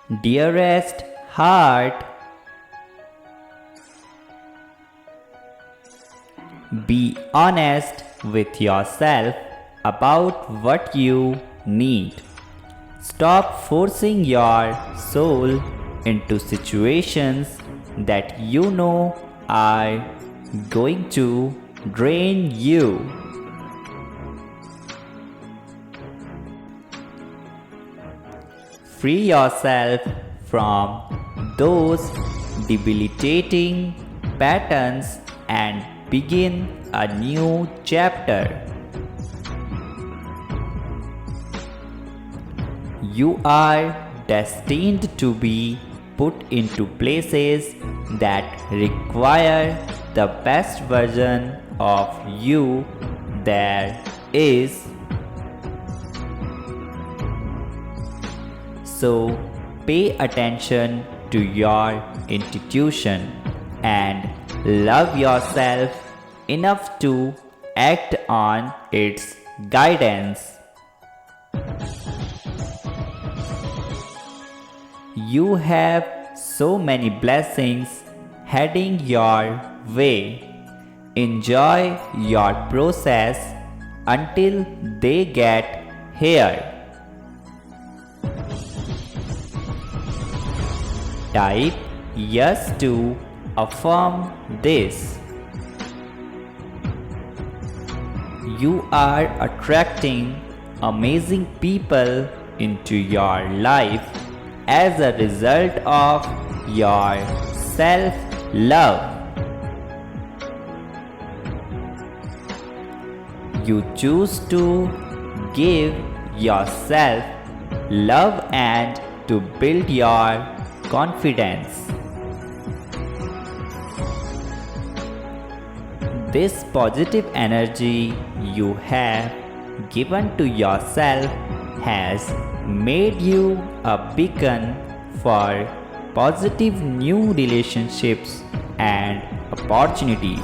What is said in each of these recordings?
Dearest heart, be honest with yourself about what you need. Stop forcing your soul into situations that you know are going to drain you. Free yourself from those debilitating patterns and begin a new chapter. You are destined to be put into places that require the best version of you there is. So pay attention to your intuition and love yourself enough to act on its guidance. You have so many blessings heading your way. Enjoy your process until they get here. Type yes to affirm this. You are attracting amazing people into your life as a result of your self-love. You choose to give yourself love and to build your confidence. This positive energy you have given to yourself has made you a beacon for positive new relationships and opportunities.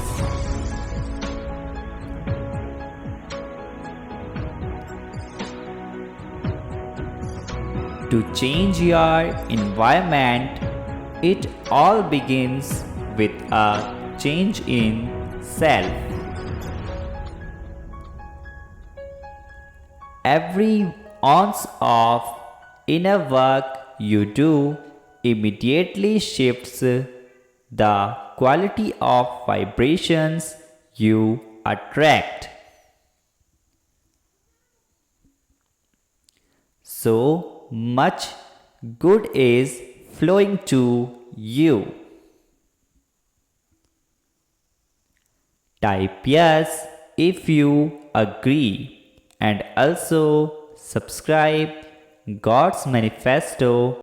To change your environment, it all begins with a change in self. Every ounce of inner work you do immediately shifts the quality of vibrations you attract. So much good is flowing to you. Type yes if you agree and also subscribe God's Manifesto